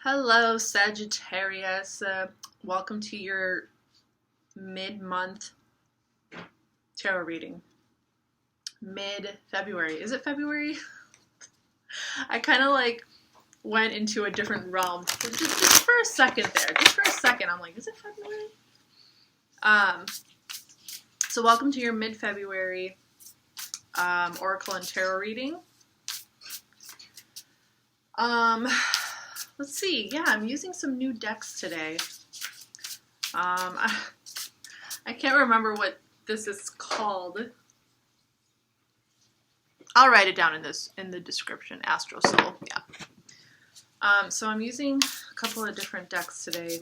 Hello, Sagittarius. Welcome to your mid-month tarot reading. Mid-February. Is it February? I kind of like went into a different realm. Just for a second there. Just for a second. I'm like, is it February? So welcome to your mid-February Oracle and Tarot reading. Let's see. Yeah, I'm using some new decks today. I can't remember what this is called. I'll write it down in the description. Astrosoul. Yeah. So I'm using a couple of different decks today.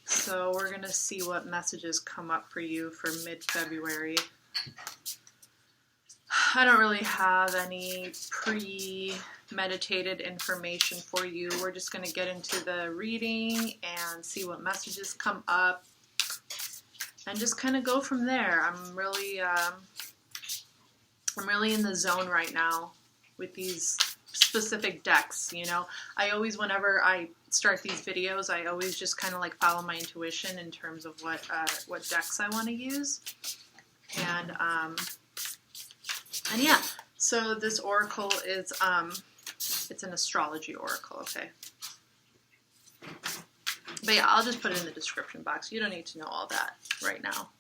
So we're gonna see what messages come up for you for mid-February. I don't really have any premeditated information for you. We're just going to get into the reading and see what messages come up and just kind of go from there. I'm really in the zone right now with these specific decks, you know. I always, whenever I start these videos, I always just kind of like follow my intuition in terms of what decks I want to use. And yeah, so this oracle is, it's an astrology oracle, okay? But yeah, I'll just put it in the description box. You don't need to know all that right now.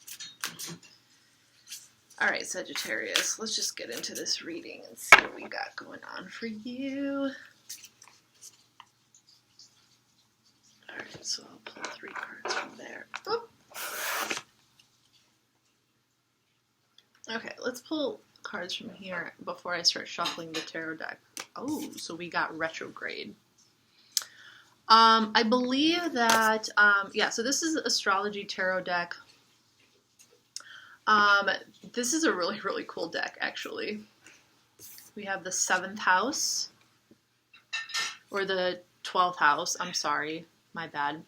All right, Sagittarius, let's just get into this reading and see what we got going on for you. All right, so I'll pull 3 cards from there. Oop. Okay, let's pull cards from here before I start shuffling the tarot deck. Oh, so we got retrograde. I believe that, yeah, so this is astrology tarot deck. This is a really, really cool deck, actually. We have the 7th house, or the 12th house. I'm sorry, my bad.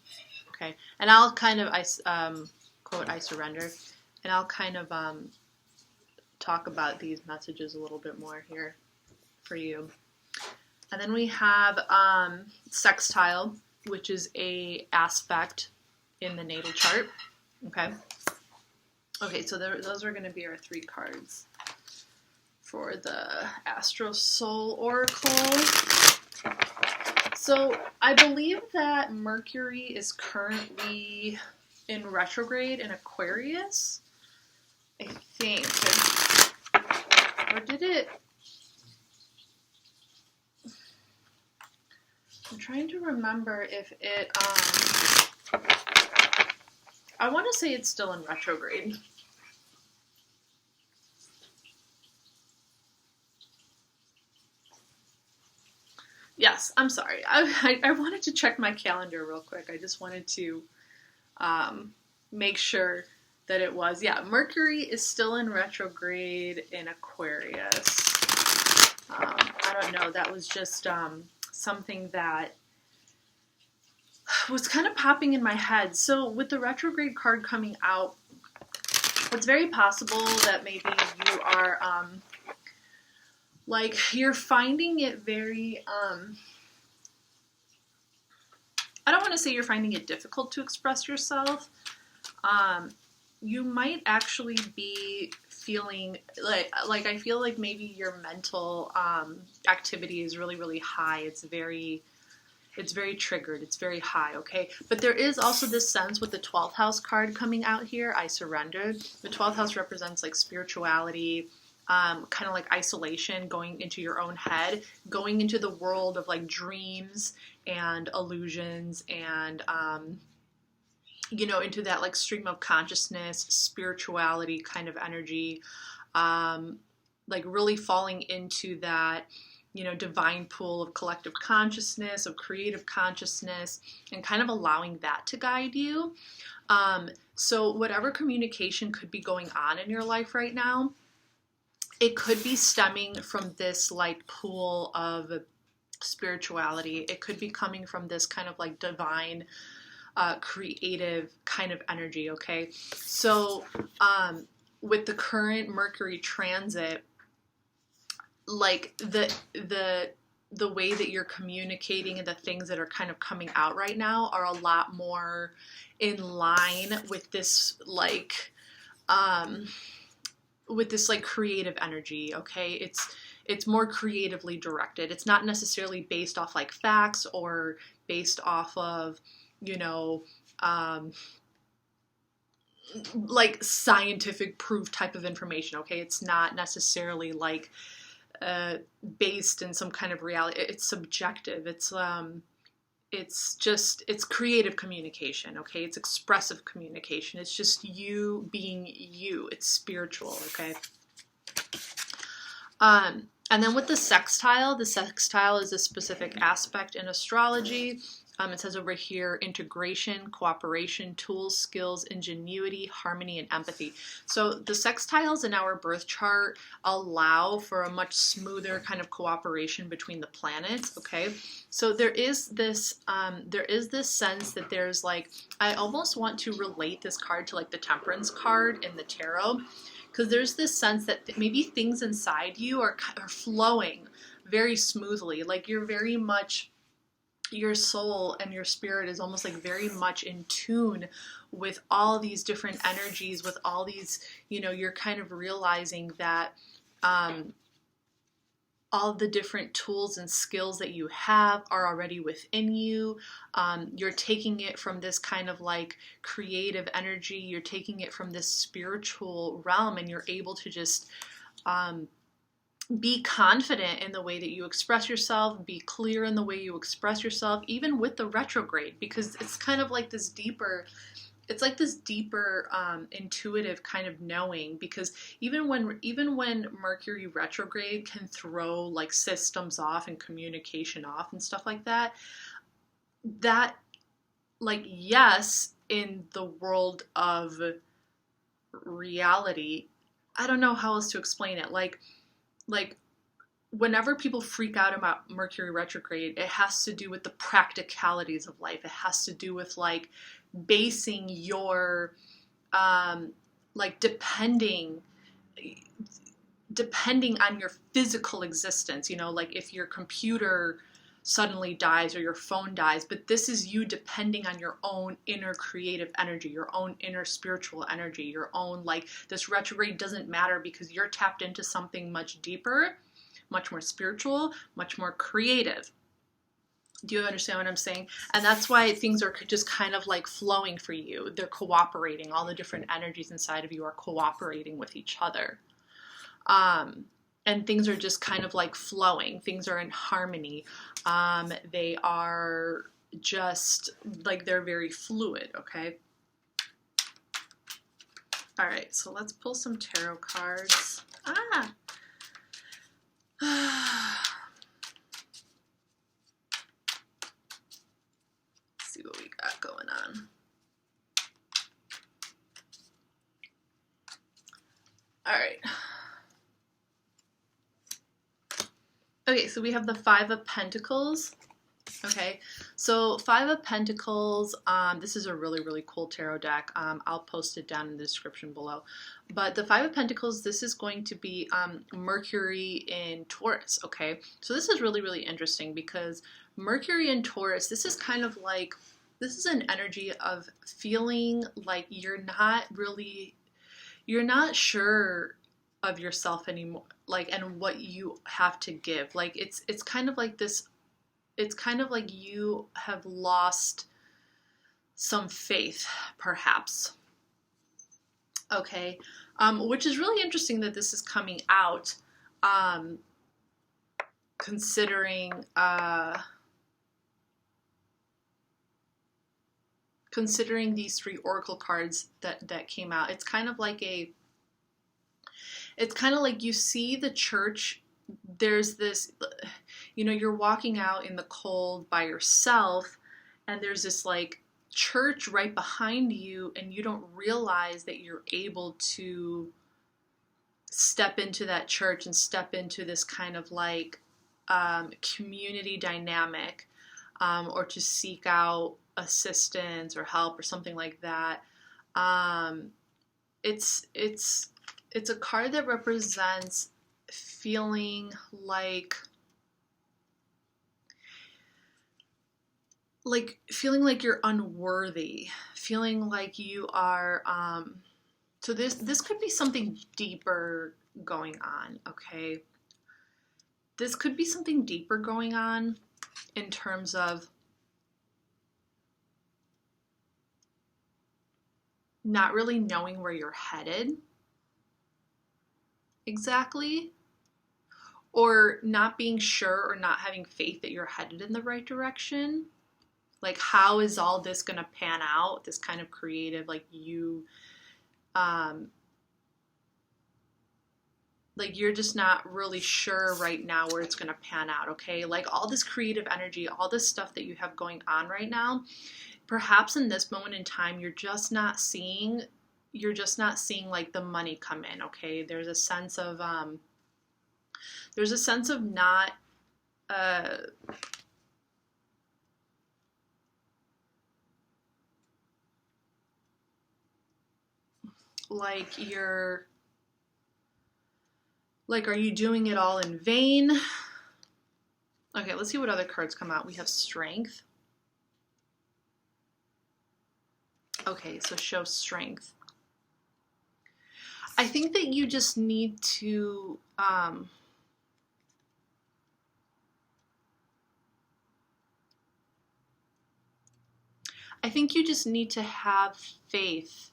Okay, and I'll kind of, quote, I surrender, and I'll kind of, talk about these messages a little bit more here for you. And then we have sextile, which is a aspect in the natal chart. Okay, so those are going to be our 3 cards for the Astrosoul oracle. So I believe that Mercury is currently in retrograde in Aquarius, I think. Or did it? I'm trying to remember if it, I want to say it's still in retrograde. Yes, I'm sorry. I wanted to check my calendar real quick. I just wanted to make sure that it was. Yeah, Mercury is still in retrograde in Aquarius. I don't know. That was just something that was kind of popping in my head. So with the retrograde card coming out, it's very possible that maybe you are like you're finding it very I don't want to say you're finding it difficult to express yourself. You might actually be feeling like I feel like maybe your mental activity is really, really high. It's very triggered. It's very high, okay? But there is also this sense with the 12th house card coming out here, I surrendered. The 12th house represents like spirituality, kind of like isolation, going into your own head, going into the world of like dreams and illusions and you know, into that like stream of consciousness, spirituality kind of energy, like really falling into that, you know, divine pool of collective consciousness, of creative consciousness, and kind of allowing that to guide you. So whatever communication could be going on in your life right now, it could be stemming from this like pool of spirituality. It could be coming from this kind of like divine creative kind of energy, okay? So with the current Mercury transit, like the the way that you're communicating and the things that are kind of coming out right now are a lot more in line with this like creative energy. Okay, it's more creatively directed. It's not necessarily based off like facts or based off of, you know, like scientific proof type of information. Okay, it's not necessarily like based in some kind of reality. It's subjective. It's creative communication. Okay, it's expressive communication. It's just you being you. It's spiritual. Okay. And then with the sextile is a specific aspect in astrology. It says over here, integration, cooperation, tools, skills, ingenuity, harmony, and empathy. So the sextiles in our birth chart allow for a much smoother kind of cooperation between the planets, okay? So there is this sense that there's like, I almost want to relate this card to like the Temperance card in the tarot, because there's this sense that maybe things inside you are flowing very smoothly. Like you're very much, your soul and your spirit is almost like very much in tune with all these different energies, with all these, you know, you're kind of realizing that all the different tools and skills that you have are already within you. You're taking it from this kind of like creative energy. You're taking it from this spiritual realm, and you're able to just be confident in the way that you express yourself, be clear in the way you express yourself, even with the retrograde, because it's kind of like this deeper, intuitive kind of knowing, because even when Mercury retrograde can throw like systems off and communication off and stuff like that, like, yes, in the world of reality, I don't know how else to explain it. Like whenever people freak out about Mercury retrograde, it has to do with the practicalities of life. It has to do with like basing your, like depending on your physical existence, you know, like if your computer suddenly dies or your phone dies, but this is you depending on your own inner creative energy, your own inner spiritual energy, your own, like, this retrograde doesn't matter because you're tapped into something much deeper, much more spiritual, much more creative. Do you understand what I'm saying? And that's why things are just kind of like flowing for you. They're cooperating. All the different energies inside of you are cooperating with each other. And things are just kind of like flowing. Things are in harmony. They are just like, they're very fluid, okay? All right, so let's pull some tarot cards. See what we got going on. All right. Okay, so we have the Five of Pentacles. Okay, so Five of Pentacles, this is a really, really cool tarot deck. I'll post it down in the description below. But the Five of Pentacles, this is going to be Mercury in Taurus, okay? So this is really, really interesting because Mercury in Taurus, this is kind of like, this is an energy of feeling like you're not sure of yourself anymore, like, and what you have to give. Like, it's kind of like this, it's kind of like you have lost some faith, perhaps. Okay, which is really interesting that this is coming out, considering these three oracle cards that came out. It's kind of like you see the church, there's this, you know, you're walking out in the cold by yourself, and there's this like church right behind you, and you don't realize that you're able to step into that church and step into this kind of like community dynamic, or to seek out assistance or help or something like that. It's a card that represents feeling like like feeling like you're unworthy, feeling like you are, so this could be something deeper going on, okay? This could be something deeper going on in terms of not really knowing where you're headed exactly, or not being sure or not having faith that you're headed in the right direction. Like, how is all this going to pan out? This kind of creative, like like you're just not really sure right now where it's going to pan out, okay? Like all this creative energy, all this stuff that you have going on right now, perhaps in this moment in time, you're just not seeing like the money come in, okay? There's a sense of not, like you're, like, are you doing it all in vain? Okay, let's see what other cards come out. We have strength. Okay, so show strength. I think that you just need to, I think you just need to have faith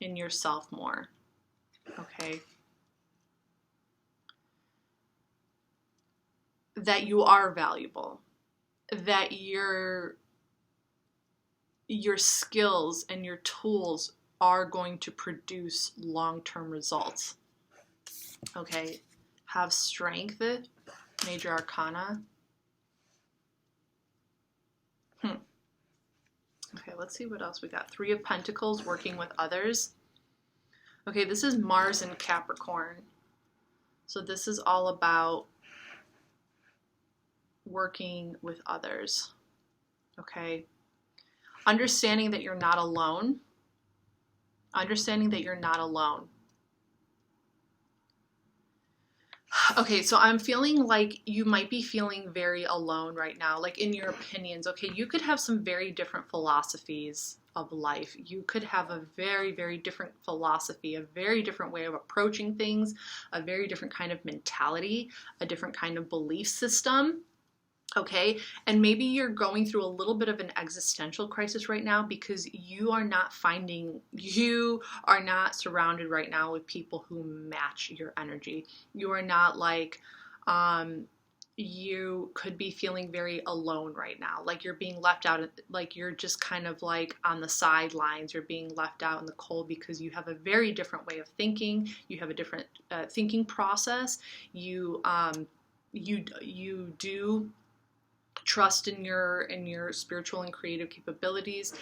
in yourself more, okay? That you are valuable, that your skills and your tools are going to produce long-term results, okay? Have strength, major arcana. Okay, let's see what else we got. Three of Pentacles, working with others. Okay, this is Mars in Capricorn. So this is all about working with others, okay? Understanding that you're not alone. Understanding that you're not alone. Okay, so I'm feeling like you might be feeling very alone right now, like in your opinions, okay? You could have some very different philosophies of life. You could have a very, very different philosophy, a very different way of approaching things, a very different kind of mentality, a different kind of belief system. Okay, and maybe you're going through a little bit of an existential crisis right now because you are not surrounded right now with people who match your energy. You are not like, you could be feeling very alone right now. Like you're being left out, like you're just kind of like on the sidelines. You're being left out in the cold because you have a very different way of thinking. You have a different thinking process. You do trust in your spiritual and creative capabilities.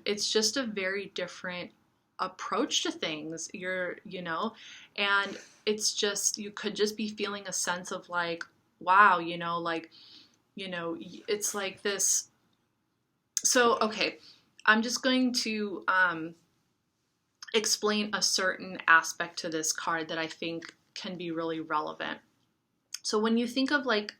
It's just a very different approach to things. And it's just, you could just be feeling a sense of like, wow, it's like this. So, okay, I'm just going to explain a certain aspect to this card that I think can be really relevant. So when you think of like,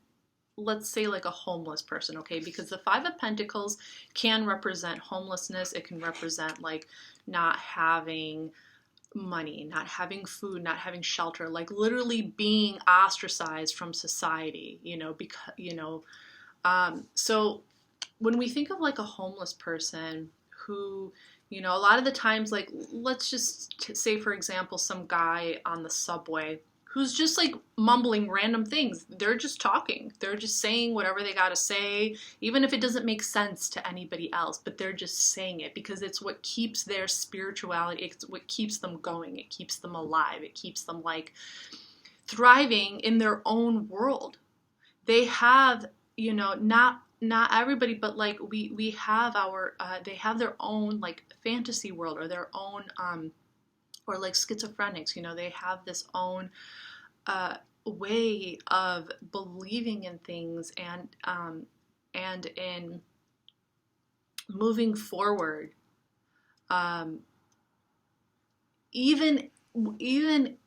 let's say like a homeless person, okay? Because the Five of Pentacles can represent homelessness. It can represent like not having money, not having food, not having shelter, like literally being ostracized from society, so when we think of like a homeless person who, a lot of the times, like, let's just say, for example, some guy on the subway who's just like mumbling random things. They're just talking. They're just saying whatever they got to say, even if it doesn't make sense to anybody else, but they're just saying it because it's what keeps their spirituality, it's what keeps them going, it keeps them alive, it keeps them like thriving in their own world. They have, not everybody, but like we have our, they have their own like fantasy world or their own, or like schizophrenics, they have this own way of believing in things and in moving forward. Even when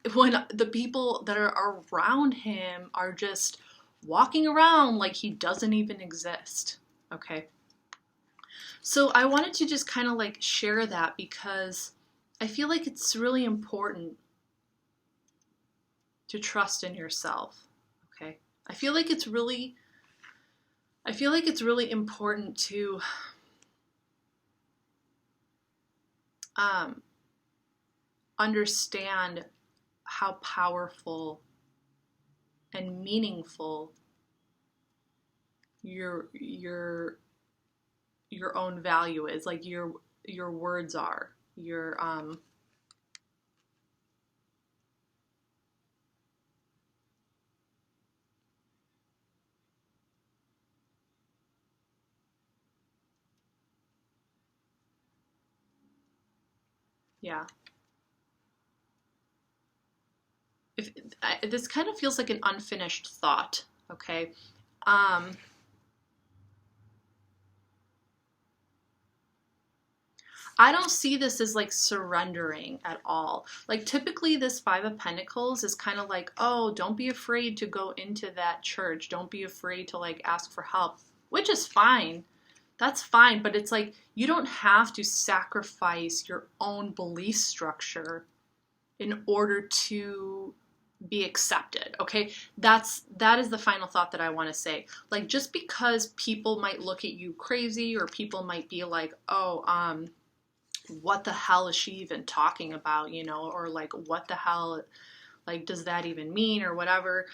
the people that are around him are just walking around like he doesn't even exist, okay? So I wanted to just kind of like share that because I feel like it's really important to trust in yourself, okay? I feel like it's really important to understand how powerful and meaningful your own value is, like your words are, your yeah. This kind of feels like an unfinished thought, okay? I don't see this as like surrendering at all. Like typically this Five of Pentacles is kind of like, oh, don't be afraid to go into that church. Don't be afraid to like ask for help, which is fine. That's fine. But it's like, you don't have to sacrifice your own belief structure in order to be accepted, okay? That is the final thought that I want to say. Like, just because people might look at you crazy, or people might be like, oh, what the hell is she even talking about, you know, or like, what the hell, like, does that even mean, or whatever.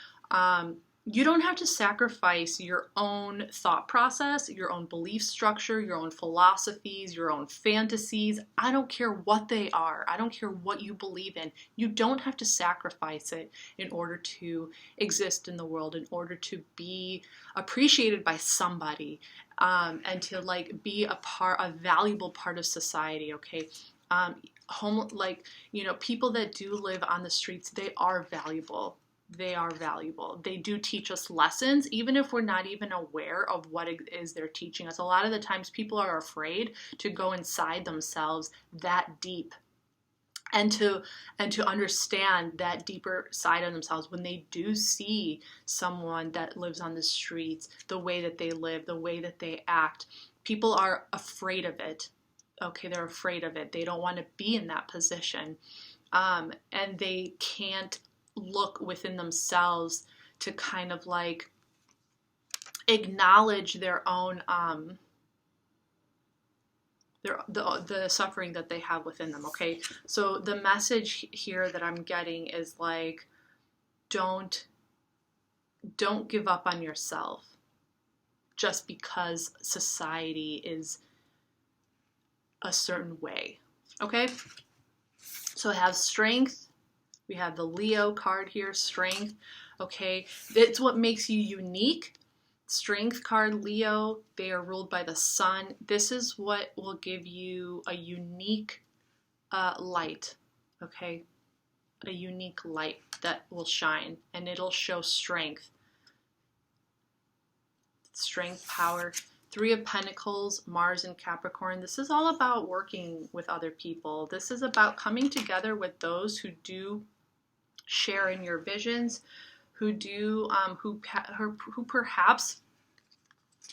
You don't have to sacrifice your own thought process, your own belief structure, your own philosophies, your own fantasies. I don't care what they are. I don't care what you believe in. You don't have to sacrifice it in order to exist in the world, in order to be appreciated by somebody, and to like be a valuable part of society, okay? Like, you know, people that do live on the streets, they are valuable. They are valuable. They do teach us lessons, even if we're not even aware of what it is they're teaching us. A lot of the times people are afraid to go inside themselves that deep and to understand that deeper side of themselves. When they do see someone that lives on the streets, the way that they live, the way that they act, people are afraid of it. Okay, they're afraid of it. They don't want to be in that position. And they can't look within themselves to kind of like acknowledge their own the suffering that they have within them, okay? So the message here that I'm getting is like, don't give up on yourself just because society is a certain way, okay? So it has strength. We have the Leo card here, strength, okay? It's what makes you unique. Strength card, Leo, they are ruled by the sun. This is what will give you a unique light, okay? A unique light that will shine, and it'll show strength. Strength, power. Three of Pentacles, Mars and Capricorn. This is all about working with other people. This is about coming together with those who do share in your visions, who do who perhaps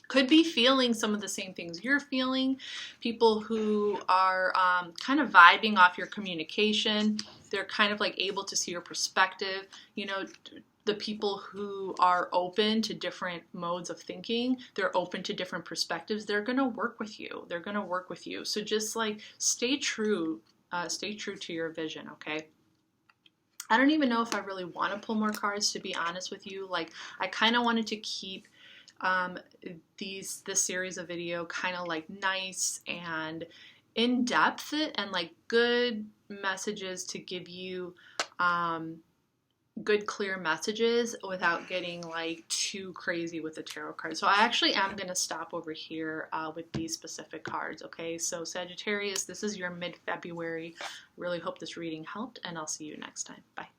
could be feeling some of the same things you're feeling, people who are kind of vibing off your communication. They're kind of like able to see your perspective. You know, the people who are open to different modes of thinking, they're open to different perspectives, they're going to work with you. They're going to work with you. So just like stay true to your vision, okay? I don't even know if I really want to pull more cards, to be honest with you. Like, I kind of wanted to keep this series of video kind of like nice and in depth, and like good messages to give you good clear messages without getting like too crazy with the tarot cards. So I actually am going to stop over here with these specific cards, okay? So Sagittarius, this is your mid-February. Really hope this reading helped, and I'll see you next time. Bye.